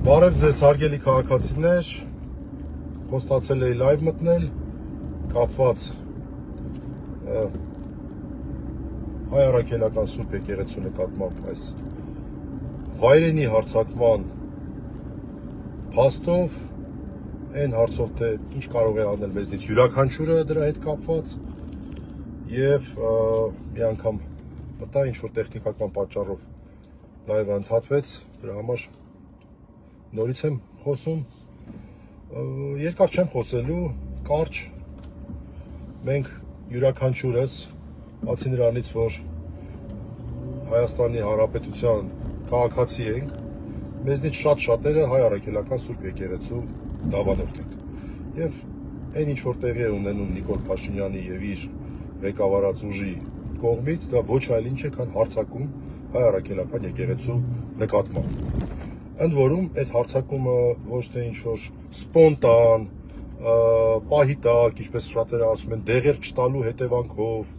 Բարև ձեզ հարգելի քաղաքացիներ, խոստացել էի լայվ մտնել, կապված հայ առաքելական Սուրբ եկեղեցու նկատմամբ այս վայրենի հարձակման փաստով, այն հարցով թե ինչ կարող է անել մեզնից յուրաքանչյուրը դրա հետ կապված եւ մի անգամ մտա ինչ-որ տեխնիկական պատճառով լայվը ընդհատվեց, դրա համար նորից եմ խոսում, երկար չեմ խոսելու, կարճ, մենք յուրաքանչյուրս, բացի նրանից, որ Հայաստանի Հանրապետության քաղաքացի ենք, մեզնից շատ-շատերը հայ առաքելական Սուրբ եկեղեցու դավանորդ ենք։ Եվ այն ինչ որ տեղի է ունենում Նիկոլ Փաշինյանի եւ իր ղեկավարած ուժի կողմից, դա ոչ այլ ինչ է, քան հարձակում հայ առաքելական եկեղեցու նկատմամբ։ Ընդ որում այդ հարձակումը ոչ թե ինչ-որ սպոնտան, պահիտակ, ինչպես շատերը ասում են, դեղեր չտալու հետևանքով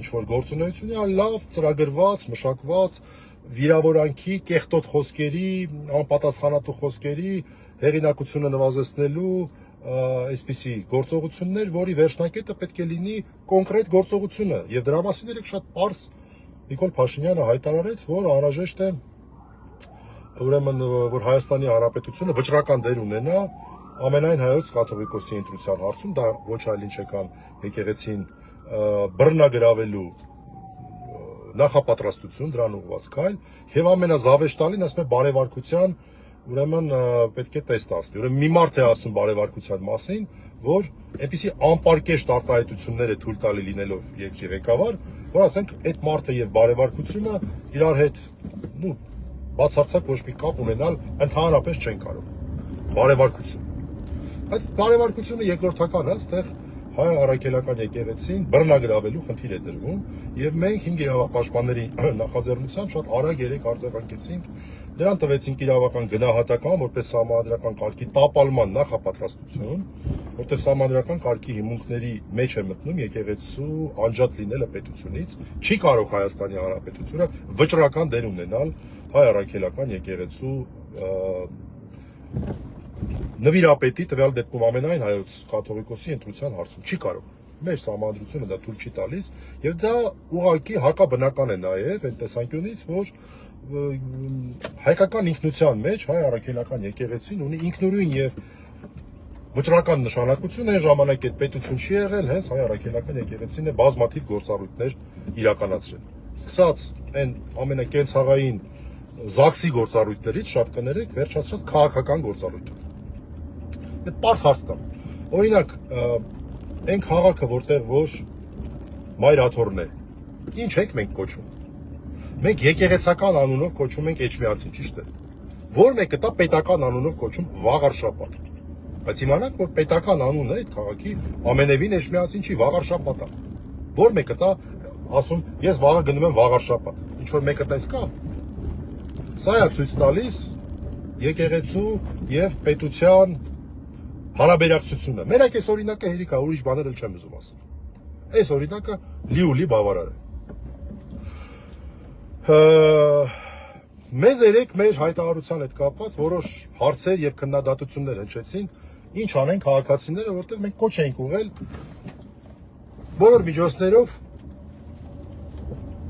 ինչ-որ գործունեություն է, այլ լավ ծրագրված, մշակված, վիրավորանքի, կեղտոտ խոսքերի, անպատասխանատու խոսքերի, հեղինակությունը նվազեցնելու այսպիսի գործողություններ, որի վերջնակետը պետք է լինի կոնկրետ գործողությունը։ Եվ դրա մասին էլ շատ պարզ Նիկոլ Փաշինյանը հայտարարեց, որ անհրաժեշտ է ուրեմն որ Հայաստանի Հանրապետությունը վճռական դեր ունենա ամենայն հայոց կաթողիկոսի ընտրության հարցում, դա ոչ այլ ինչ է կան եկեղեցին բռնագրավելու նախապատրաստություն, դրան ուղղված քայլ, եւ ամենազավեշտալին ասում է բարեվարկության, ուրեմն պետք է տեստ անցնի։ Ուրեմն մի մարդ է ասում բարեվարկության մասին, որ այնպիսի անպարկեշտ արտահայտություններ է թույլ տալի լինելով երկրի ղեկավար, որ ասենք այդ մարդը եւ բարեվարկությունը իրար հետ բացարձակ ոչ մի կապ ունենալ ընդհանրապես չեն կարող։ Բարեվարկություն։ Բայց բարեվարկությունը երկրորդական է, այստեղ հայ առաքելական եկեղեցին բռնագրավելու խնդիր է դրվում եւ մենք 5 իրավապաշտպանների նախաձեռնությամբ շատ արագ երեք արձագանքեցինք, դրան տվեցինք իրավական գնահատական որպես համանդրական կարգի տապալման նախապատրաստություն, որտեղ համանդրական կարգի հիմունքների մեջ է մտնում եկեղեցու անջատ լինելը պետությունից, չի կարող Հայաստանի Հանրապետությունը վճռական դեր ունենալ հայ առաքելական եկեղեցու նվիրապետի տվյալ դեպքում ամենայն հայոց կաթողիկոսի ընտրության հարցում չի կարող։ Մեր համանդրությունը դա թույլ չի տալիս եւ դա ուղղակի հակաբնական է նաեւ այն տեսանկյունից, որ հայկական ինքնության մեջ հայ առաքելական եկեղեցին ունի ինքնուրույն եւ վճռական նշանակություն, այն ժամանակ այդ պետություն չի եղել, հենց հայ առաքելական եկեղեցին է բազմաթիվ գործառույթներ իրականացրել։ Սկսած այն ամենակենցաղային ԶԱԳՍ-ի գործառույթներից շատ կներեք, վերջացրած քաղաքական գործառույթով։ Այդ պարզ հարց տամ։ Օրինակ, այն քաղաքը, որտեղ որ Մայր Աթոռն է, ինչ ենք մենք կոչում։ Մենք եկեղեցական անունով կոչում ենք Էջմիածին, ճիշտ է։ Որ մեկը տա պետական անունով կոչում Վաղարշապատ։ Բայց իմանանք, որ պետական անունը այդ քաղաքի ամենևին Էջմիածին չի, Վաղարշապատ է։ Որ մեկը տա ասում, ես վաղը գնում եմ Վաղարշապատ։ Ինչ որ մեկը տես կա։ Սա է ցույց տալիս եկեղեցու եւ պետության հարաբերակցությունը։ Մենակ այս օրինակը հերիք է, ուրիշ բաներ էլ չեմ ուզում ասել։ Այս օրինակը լի բավարար է։ Մեզ երեք մեր հայտարարության հետ կապված որոշ հարցեր եւ քննադատություններ հնչեցին, ինչ անեն քաղաքացիները, որտեղ մենք կոչ էինք ուղղել բոլոր միջոցներով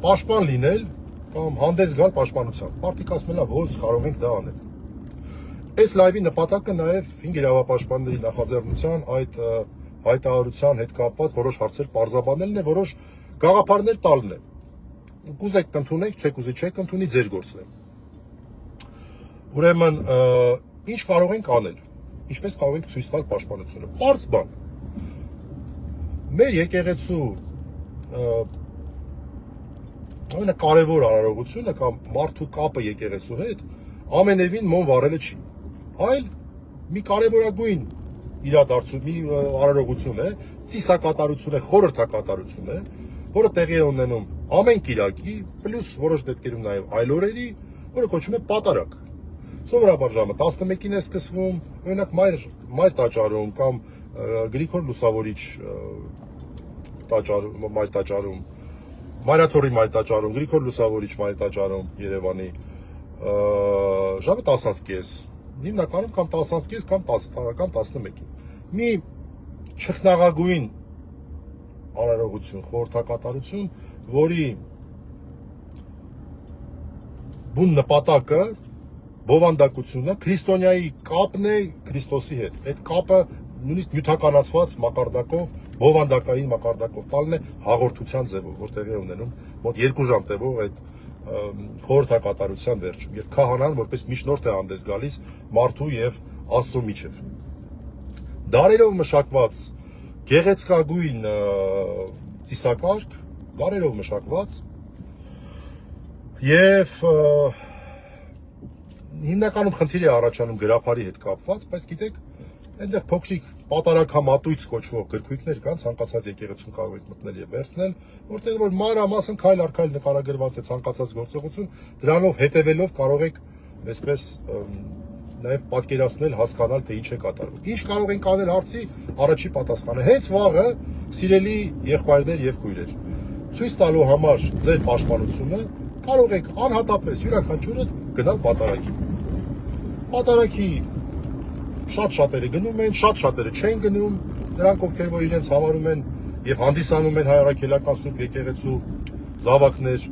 պաշտպան լինել կամ հանդես գալ պաշտպանությամբ։ Պարտիկ ասում են, ոչ կարող ենք դա անել։ Այս լայվի նպատակը նաև 5 իրավապաշտպանների նախաձեռնության այդ հայտարարության հետ կապված որոշ հարցեր պարզաբանելն է, որոշ գաղափարներ տալն է։ Կուզեք կընդունեք, չեք ուզի չեք ընդունի, ձեր գործն է։ Ուրեմն, ինչ կարող ենք անել։ Ինչպես կարող ենք ցույց տալ պաշտպանությունը։ Պարզ բան։ Մեր եկեղեցու ամենակարևոր արարողությունը կամ մարդու կապը եկեղեցու հետ ամենևին մոմ վառելը չի, այլ մի կարևորագույն իրադարձություն, մի արարողություն է, ծիսակատարություն է, խորհրդակատարություն է, որը տեղի է ունենում ամեն կիրակի, պլյուս որոշ դեպքերում նաև այլ օրերի, որը կոչվում է պատարագ։ Սովորաբար ժամը 11-ին է սկսվում, օրինակ մայր տաճարում կամ Գրիգոր Լուսավորիչ մայր տաճարում, Մայր Աթոռի մայր տաճարում, Գրիգոր Լուսավորիչ մայր տաճարում Երևանի ժամը 10:30, հիմնականում կամ 10-ից կամ 10 կամ 11-ին։ Մի չխնաղագույն արարողություն, խորհրդակատարություն, որի բուն նպատակը բովանդակությունը քրիստոնյայի կապն է Քրիստոսի հետ։ Այդ կապը նույնիսկ նյութականացված մակարդակով, բովանդակային մակարդակով տալն է հաղորդության ձևով, որ տեղի է ունենում մոտ 2 ժամ տևող այդ խորհրդակատարության վերջում, երբ քահանան որպես միջնորդ է հանդես գալիս մարդու եւ Աստծո միջև։ Դարերով մշակված գեղեցկագույն ծիսակարգ, դարերով մշակված եւ հիմնականում խնդիր է առաջանում գրափարի հետ կապված, բայց գիտեք, այնտեղ փոքրիկ պատարակամատույց կոչվող գրքույկներ կան, ցանկացած եկեղեցում կարող եք մտնել եւ վերցնել, որտեղ որ մանրամասն քայլ առ քայլ նկարագրված է ցանկացած գործողություն, դրանով հետևելով կարող եք այսպես նաև պատկերացնել, հասկանալ, թե ինչ է կատարվում։ Ինչ կարող ենք անել հարցի առաջի պատասխանը։ Հենց վաղը, սիրելի եղբայրներ եւ քույրեր, ցույց տալու համար ձեր պաշտպանությունը կարող եք անհատապես յուրաքանչյուրը գնալ պատարագի։ Պատարագի շատ-շատերը գնում են, շատ-շատերը չեն գնում, նրանք ովքեր որ իրենց համարում են եւ հանդիսանում են հայրաքելական Սուրբ եկեղեցու զավակներ,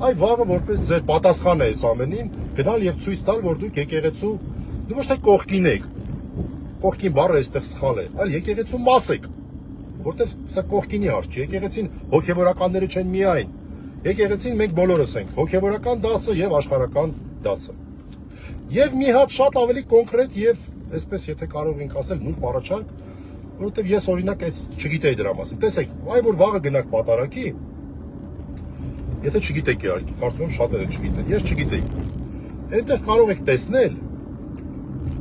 այ վաղը որպես ձեր պատասխանը է այս ամենին, գնալ եւ ցույց տալ, որ դուք եկեղեցու ոչ թե կողքին եք, կողքին բառը այստեղ սխալ է, այլ եկեղեցու մաս եք, որտեղ սա կողքինի հարց չէ, եկեղեցին հոգևորականները չեն միայն, եկեղեցին մենք բոլորս ենք, հոգևորական դասը եւ աշխարհական դասը։ Եվ մի հատ շատ ավելի կոնկրետ եւ այսպես եթե կարող ենք ասել նուրբ առաջարկ, որովհետեւ ես օրինակ այս չգիտեի դրա մասին։ Տեսեք, այ որ վաղը գնաք պատարագի, եթե չգիտեք իհարկե, կարծում եմ շատերը չգիտեն, ես չգիտեի։ Այնտեղ կարող եք տեսնել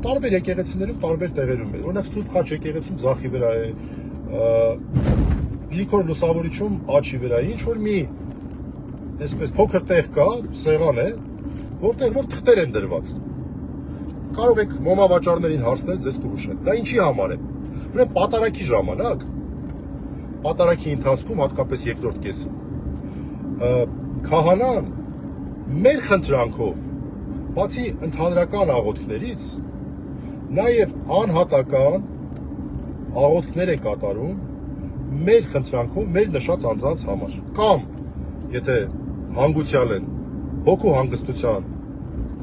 տարբեր եկեղեցիներում տարբեր տեղերում է։ Օրինակ Սուրբ Խաչ եկեղեցում ձախի վրա է, Գրիգոր Լուսավորիչում աջի վրա է, ինչ որ մի այսպես փոքր տեղ կա, սեղան է, որտեղ որ թղթեր են դրված։ Կարող եք մոմավաճառներին հարցնել, ձեզ կհուշեն։ Դա ինչի համար է։ Ուրեմն պատարագի ժամանակ, պատարագի ընթացքում, հատկապես երկրորդ կեսում, քահանան մեր խնդրանքով, բացի ընդհանրական աղոթքներից, նաև անհատական աղոթքներ է կատարում մեր խնդրանքով, մեր նշած անձանց համար։ Կամ եթե հանգուցյալ են հոգու հանգստության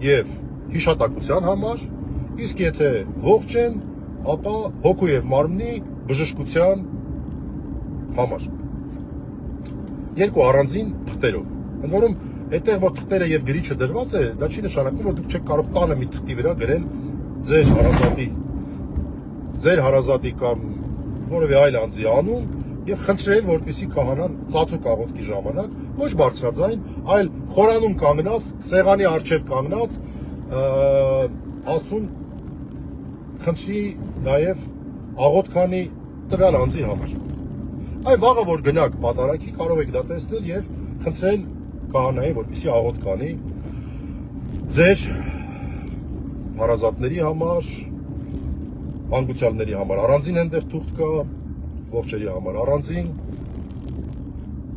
եւ հիշատակության համար, իսկ եթե ողջ են, ապա հոգու եւ մարմնի բժշկության համար։ Երկու առանձին թղթերով։ Ընդ որում, այդտեղ որ թղթերը եւ գրիչը դրված է, դա չի նշանակում, որ դուք չեք կարող տանը մի թղթի վրա գրել ձեր հարազատի կամ որևէ այլ անձի անուն եւ խնդրել, որպեսզի քահանան ծածուկ աղոթքի ժամանակ ոչ բարձրաձայն, այլ խորանում կանգնած, սեղանի առջև կանգնած, ասուն խնդրի նաև աղոթքանի տվյալ անձի համար։ Այ վաղը որ գնաք պատարագի, կարող եք դա տեսնել եւ խնդրել քահանային, որպեսզի աղոթք կանի ձեր հարազատների համար, հանգուցյալների համար առանձին այնտեղ թուղթ կա, ողջերի համար առանձին,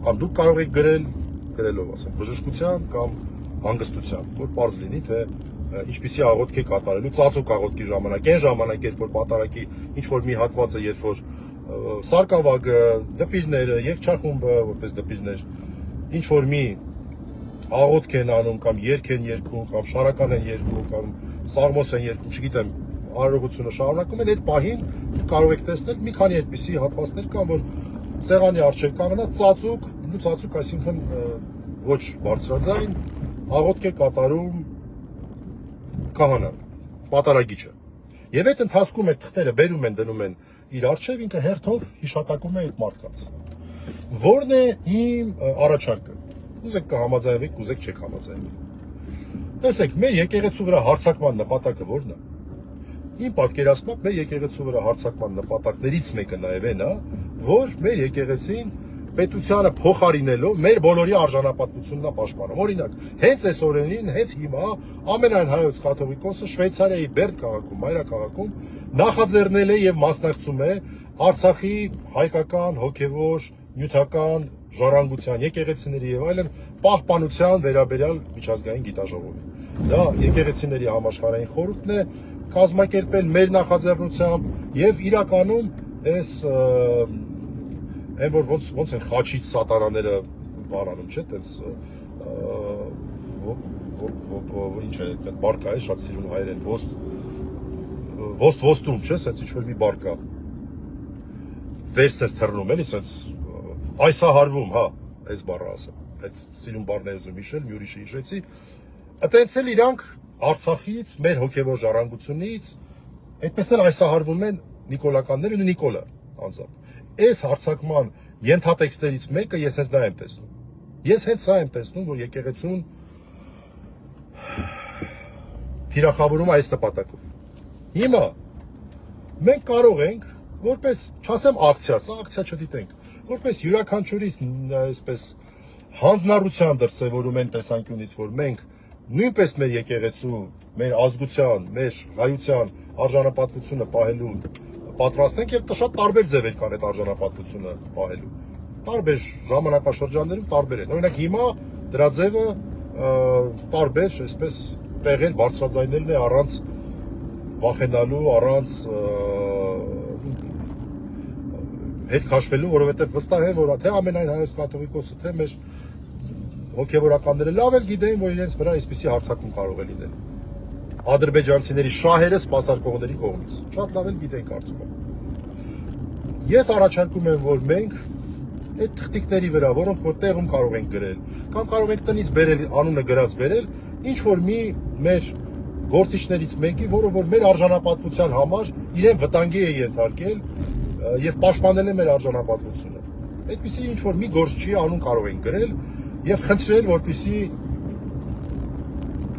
կամ դուք կարող եք գրելով ասեմ, բժշկության կամ հանգստության, որ պարզ լինի, թե ինչպիսի աղոթք է կատարելու ծածուկ աղոթքի ժամանակ, այն ժամանակ, երբ որ պատարագի ինչ որ մի հատված է, երբ որ սարկավագը, դպիրները, եղջախումբը, որպես դպիրներ, ինչ որ մի աղոթք են անում կամ երգ են երգում, կամ շարական են երգում, կամ սաղմոս են երգում, չգիտեմ, արարողությունը շարունակում են, այդ պահին կարող եք տեսնել մի քանի այդպիսի հատվածներ կան, որ սեղանի առջև կանգնած ծածուկ, այսինքն ոչ բարձրաձայն, աղոթք է կատարում քահանան, պատարագիչը։ Եվ այդ ընթացքում այդ թղթերը բերում են, դնում են իր առջև, ինքը հերթով հիշատակում է այդ մարդկանց։ Որն է իմ առաջարկը։ Կուզեք կհամաձայնվեք, կուզեք չեք համաձայնվի։ Տեսեք, մեր եկեղեցու վրա հարձակման նպատակը ո՞րն է։ Իմ պատկերացմամբ մեր եկեղեցու վրա հարձակման նպատակներից մեկը նաև այն է, որ մեր եկեղեցին պետությանը փոխարինելով մեր բոլորի արժանապատվությունն է պաշտպանում։ Օրինակ, հենց այս օրերին, հենց հիմա ամենայն հայոց կաթողիկոսը Շվեյցարիայի Բերն քաղաքում, մայրաքաղաքում նախաձեռնել է եւ մասնակցում է Արցախի հայկական հոգեվոր նյութական ժառանգության եկեղեցիների եւ այլն պահպանության վերաբերյալ միջազգային գիտաժողովի։ Դա եկեղեցիների համաշխարհային խորհուրդն է, կազմակերպել մեր նախաձեռնությամբ եւ իրականում այս այն որ ոնց են խաչից սատանաները բանանում, չէ՞, տենց ինչ է, այդ բարկա է, շատ սիրուն հայերեն, ոստում, չէ՞, սենց ինչ-որ մի բարկա, վերջ սենց թռնում, էլի, սենց այսահարվում, հա, այս բառը ասեմ, այդ սիրուն բառն է ուզում հիշել, մի ուրիշը հիշեցի, այտենց էլ իրանք Արցախից, մեր հոգևոր ժառանգությունից, այդպես էլ այսահարվում են նիկոլականներն ու Նիկոլը անձամբ։ Այս հարցակման ենթատեքստերից մեկը ես հենց դա եմ տեսնում։ Ես հենց սա եմ տեսնում, որ եկեղեցուն թիրախավորում այս նպատակով։ Հիմա մենք կարող ենք, որպես, չասեմ ակցիա, սա ակցիա չդիտենք, որպես յուրաքանչյուրից այսպես հանձնառության դրսևորում են տեսանկյունից, որ մենք նույնպես մեր եկեղեցու, մեր ազգության, մեր հայության արժանապատվությունը պահելու պատրաստ ենք եւ շատ տարբեր ձևեր կան այդ արժանապատվությունը պահելու։ Տարբեր ժամանակաշրջաններում տարբեր են։ Օրինակ հիմա դրա ձևը տարբեր, այսպես տեղել բարձրաձայնելն է առանց վախենալու, առանց հետ քաշվելու, որովհետեւ վստահ եմ, որ թե ամենայն հայոց կաթողիկոսը, թե մեր հոգևորականները լավ էլ գիտեն, որ իրենց վրա այսպիսի հարձակում կարող է լինել։ Ադրբեջանցիների շահերը սպասարկողների կողմից։ Շատ լավ էլ գիտեն կարծում եմ։ Ես առաջարկում եմ, որ մենք այդ թղթիկների վրա, որոնք որ տեղում կարող ենք գրել, կամ կարող ենք տնից բերել, անունը գրած բերել, ինչ որ մի մեր գործիչներից մեկի, որը որ մեր արժանապատվության համար իրեն վտանգի է ենթարկել եւ պաշտպանել է մեր արժանապատվությունը։ Այդպիսի ինչ որ մի գործչի անուն կարող ենք գրել եւ խնդրել, որպեսզի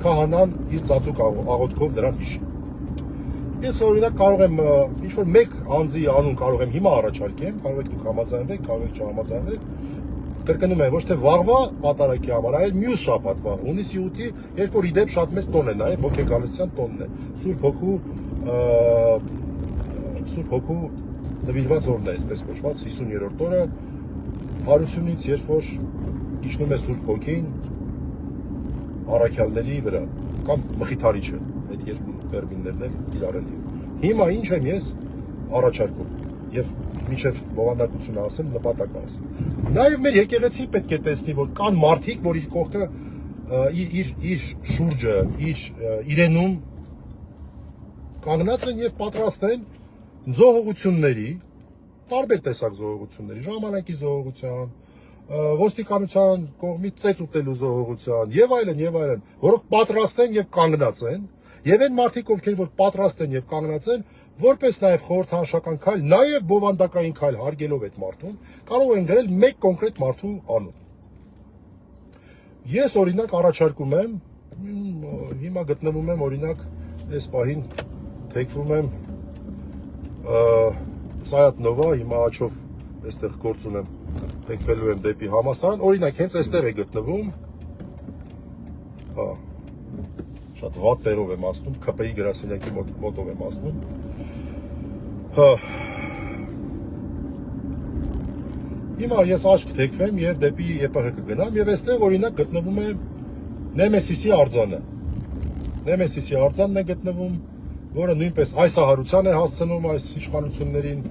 քահանան իր ծածուկ աղոթքով նրան հիշի։ Ես օրինակ կարող եմ ինչ-որ մեկ անձի անուն կարող եմ հիմա առաջարկեմ, կարող եք դուք համաձայնվեք, կարող եք չհամաձայնվեք։ Կրկնում եմ, ոչ թե վաղվա պատարակի համար, այլ մյուս շաբաթվա, հունիսի 8-ի, երբ որ իդեպ շատ մեծ տոն է, նաև հոգեկալության տոնն է։ Սուրբ Հոգու նվիրված օրն է, այսպես կոչված 50-րդ օրը հարությունից, երբ որ իջնում է Սուրբ Հոգին առաքյալների վրա, կամ մխիթարիչը, այդ երկու տերմիններն էլ կիրառելի են։ Հիմա ինչ եմ ես առաջարկում եւ մինչեւ բովանդակությունը ասեմ, նպատակը ասեմ։ Նաեւ մեր եկեղեցին պետք է տեսնի, որ կան մարդիկ, որ իր կողքը իր շուրջը, իրենում կանգնած են եւ պատրաստ են զոհողությունների, տարբեր տեսակ զոհողությունների, ժամանակի զոհողության, ոստիկանության կողմից ծեծ ուտելու զոհողության եւ այլն, որոնք պատրաստ են եւ կանգնած են, եւ այն մարդիկ, ովքեր որ պատրաստ են եւ կանգնած են, որպես նաեւ խորհրդանշական քայլ, նաեւ բովանդակային քայլ հարգելով այդ մարդուն, կարող են գրել մեկ կոնկրետ մարդու անուն։ Ես օրինակ առաջարկում եմ, հիմա գտնվում եմ օրինակ այս պահին թեքվում եմ Սայաթ Նովա, հիմա աչով այստեղ գործ ունեմ, թեքվելու եմ դեպի համալսարան, օրինակ հենց այստեղ է գտնվում, շատ վատ տեղով եմ ասնում, ՔՊ-ի գրասենյակի մոտով եմ ասնում, հիմա ես աչք թեքվեմ եւ դեպի ԵՊՀ կգնամ եւ այստեղ օրինակ գտնվում է Նեմեսիսի արձանը, Նեմեսիսի արձանն է գտնվում, որը նույնպես այսահարության է հասցնում այս իշխանություններին,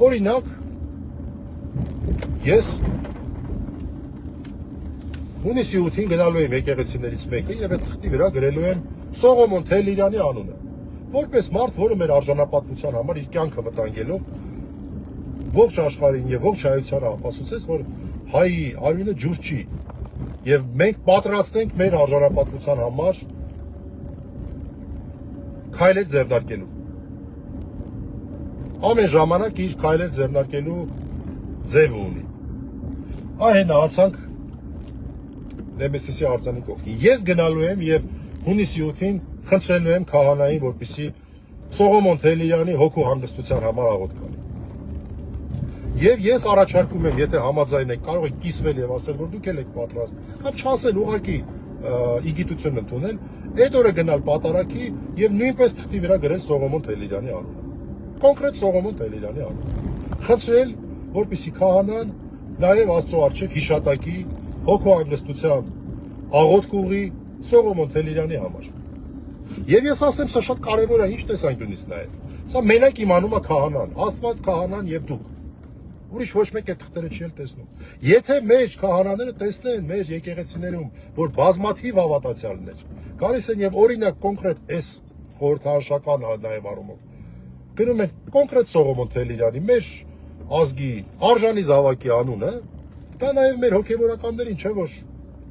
օրինակ ես հունիսի 8-ին գնալու եմ եկեղեցիներից մեկը եւ այդ թղթի վրա գրելու եմ Սողոմոն Թելիրյանի անունը, որպես մարդ, որը մեր արժանապատվության համար իր կյանքը վտանգելով ողջ աշխարհին եւ ողջ հայությանը ապացուցեց, որ հայի արյունը ջուր չի եւ մենք պատրաստ ենք մեր արժանապատվության համար քայլեր ձեռնարկելու։ Ամեն ժամանակ իր քայլեր ձեռնարկելու ձև ունի։ Այնա անցանք Նեմեսիսի արձանի կողքին։ Ես գնալու եմ եւ հունիսի 8-ին խնդրելու եմ քահանային, որպեսզի Սողոմոն Թելիրյանի հոգու հանգստության համար աղոթք անի։ Եվ ես առաջարկում եմ, եթե համաձայն եք, կարող եք կիսվել եւ ասել, որ դուք եք պատրաստ, կամ չասել, ուղղակի իգիտություն ընդունել, այդ օրը գնալ պատարակի եւ նույնպես թղթի վրա գրել Սողոմոն Թելիրյանի անունը։ Կոնկրետ Սողոմոն Թելիրյանի անունը։ Խնդրել, որպեսզի քահանան նաեւ Աստծո առջև հիշատակի հոգու հանգստության աղոթք ուղի Սողոմոն Թելիրյանի համար։ Եվ ես ասեմ, սա շատ կարևոր է, ինչ տեսանկյունից նայել։ Սա մենակ իմանում է քահանան, Աստված, քահանան եւ դուք։ Ուրիշ ոչ մեկ այդ թղթերը չի տեսնում։ Եթե մեր քահանաները տեսնեն մեր եկեղեցիներում, որ բազմաթիվ հավատացյալներ գալիս են եւ օրինակ կոնկրետ այս խորհրդանշական նաեւ առումով գրում են կոնկրետ Սողոմոն Թելիրյանի մեր ազգի արժանի զավակի անունը, դա նաեւ մեր հոգեվորականներին չէ որ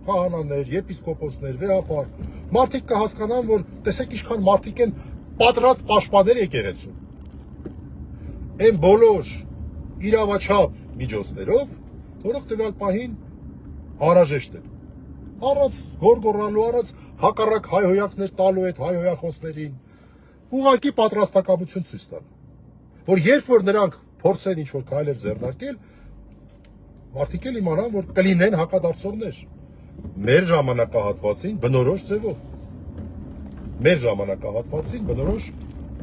քահանաներ, եպիսկոպոսներ, վեհապար, մարդիկ կհասկանան, որ տեսեք ինչքան մարդիկ են պատրաստ պաշտպանել եկեղեցուն։ Այն բոլոր իրավաչափ միջոցներով, որոնք տվյալ պահին անհրաժեշտ են։ Առանց գորգորալու, առանց հակառակ հայհոյանքներ տալու այդ հայհոյախոսներին, ուղղակի պատրաստակամություն ցույց տալ։ Որ երբ որ նրանք փորձեն ինչ-որ քայլեր ձեռնարկել, մարդիկ էլ իմանան, որ կլինեն հակադարձողներ։ Մեր ժամանակահատվածին բնորոշ ձևով։ Մեր ժամանակահատվածին բնորոշ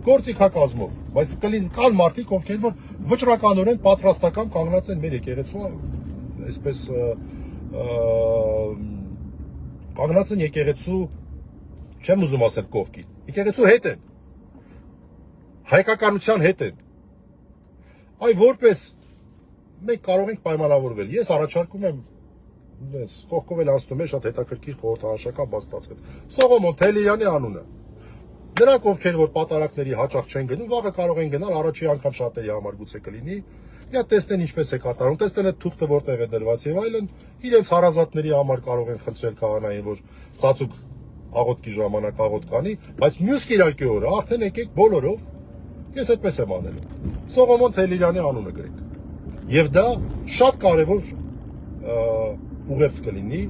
գործիքակազմով, բայց կան մարդիկ, ովքեր որ վճռականորեն պատրաստական կանգնած են մեր եկեղեցու, այսպես կանգնած են եկեղեցու, չեմ ուզում ասել կողքին, եկեղեցու հետ են, հայկականության հետ են։ Այ որպես մենք կարող ենք պայմանավորվել։ Ես առաջարկում եմ կողքով էլ անցնում է շատ հետաքրքիր խորհրդանշական բաց ստացվեց։ Սողոմոն Թելիրյանի անունը։ Նրանք ովքեր որ պատարակների հաճախ չեն գնում, վաղը կարող են գնալ, առաջի անգամ շատերի համար գուցե կլինի, մի հատ տեսնեն ինչպես է կատարում, տեսնեն այդ թուղթը որտեղ է դրված եւ այլն, իրենց հարազատների համար կարող են խնդրել քահանային, որ ծածուկ աղոթքի ժամանակ աղոթ կանի, բայց մյուս կիրակի օրը արդեն եկեք բոլորով, ես այդպես եմ անելու։ Սողոմոն Թելիրյանի անունը գրեք։ Եվ դա շատ կարևոր ուղերձ կլինի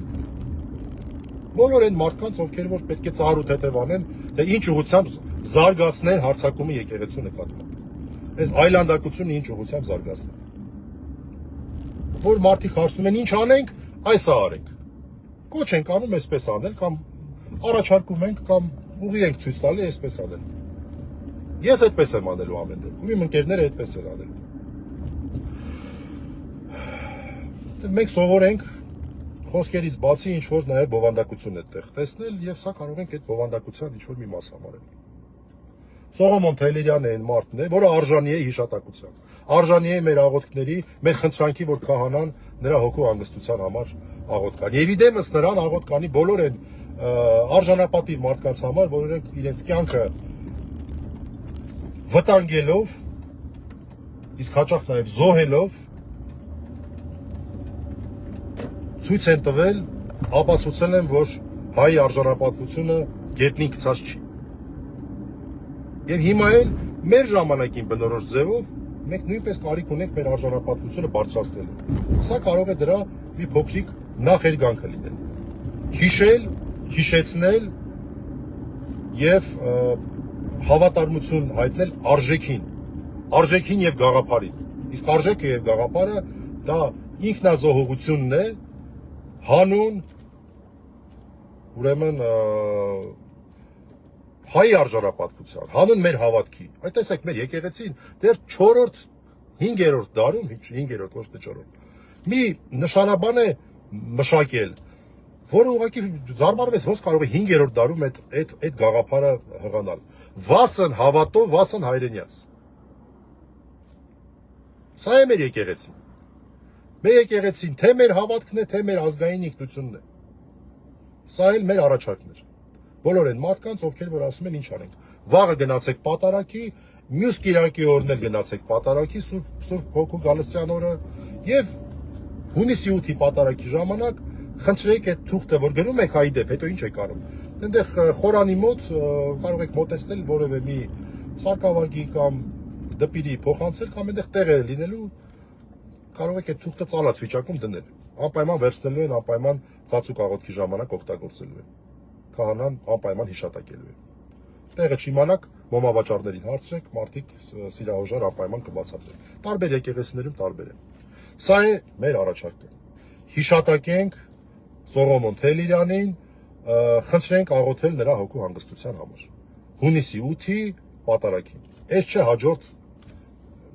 բոլոր այն մարդկանց, ովքեր որ պետք է ծառ ու թեթև անեն, թե ինչ ուղղությամբ զարգացնեն հարձակումը եկեղեցու նկատմամբ։ Այս այլանդակությունը ինչ ուղղությամբ զարգացնեն։ Որ մարդիկ հարցնում են ինչ անենք, այսա արենք։ Կոչ ենք անում այսպես անել կամ առաջարկում ենք կամ ուղի ենք ցույց տալի այսպես անել։ Ես այդպես եմ անելու ամեն դեպքում, իմ ընկերները այդպես են անելու։ Մենք սովորենք խոսքերից բացի ինչ որ նաև բովանդակություն այդտեղ տեսնել եւ սա կարող ենք այդ բովանդակության ինչ որ մի մաս համարել։ Սողոմոն Թելիրյանը այն մարդն է, որը արժանի է հիշատակության։ Արժանի է մեր աղոթքների, մեր խնդրանքի, որ քահանան նրա հոգու հանգստության համար աղոթ կան։ Եվ իդեմս նրան աղոթ կանի բոլոր այն արժանապատիվ մարդկանց համար, որոնք իրենց կյանքը վտանգելով, իսկ հաճախ նաև զոհելով ցույց են տվել, ապացուցել են, որ հայ արժանապատվությունը գետնին գցած չի։ Եվ հիմա էլ մեր ժամանակին բնորոշ ձևով մենք նույնպես կարիք ունենք մեր արժանապատվությունը բարձրացնելու։ Սա կարող է դրա մի փոքրիկ նախերգանքը լինել։ Հիշել, հիշեցնել եւ հավատարմություն հայտնել արժեքին եւ գաղափարին։ Իսկ արժեքը եւ գաղափարը դա ինքնազոհողությունն է, հանուն ուրեմն հայ արժանապատվության, հանուն մեր հավատքի։ Այդ տեսեք մեր եկեղեցին դեռ 4-րդ, 5-րդ դարում, 5-րդ ոչ թե 4-րդ, մի նշանաբան է մշակել, որը ուղղակի զարմարվեց, ոնց կարող է 5-րդ դարում այդ գաղափարը հղանալ։ Վասն հավատով, վասն հայրենյաց։ Սա է մեր եկեղեցին։ Մեր եկեղեցին թե մեր հավատքն է, թե մեր ազգային ինքնությունն է։ Սա էլ մեր առաջարկն էր։ Բոլոր այն մարդկանց, ովքեր որ ասում են ինչ անենք։ Վաղը գնացեք պատարակի, մյուս կիրակի օրն էլ գնացեք պատարակի, Սուրբ Հոգու Գալստյան օրը եւ հունիսի 8-ի պատարակի ժամանակ խնդրեք այդ թուղթը, որ գրում եք հայի դեպ, հետո ինչ եք անում։ Այնտեղ խորանի մոտ կարող եք մոտեցնել որևէ մի սարկավագի կամ դպիրի փոխանցել կամ այնտեղ տեղ է լինելու, կարող եք այդ թուղթը ծալած վիճակում դնել։ Անպայման վերցնելու են, անպայման ծածուկ աղոթքի ժամանակ օգտագործելու են։ Քահանան անպայման հիշատակելու է։ Տեղը չիմանաք, մոմավաճառներին հարցրեք, մարդիկ սիրահոժար անպայման կբացատրեն։ Տարբեր եկեղեցիներում տարբեր է։ Սա է մեր առաջարկը։ Հիշատակենք Սողոմոն Թելիրյանին, խնդրենք աղոթել նրա հոգու հանգստության համար։ Հունիսի 8-ի պատարակին։ Այս չէ հաջորդ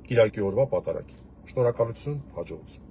կիրակի օրվա պատարակին։ Շնորհակալություն, հաջողություն։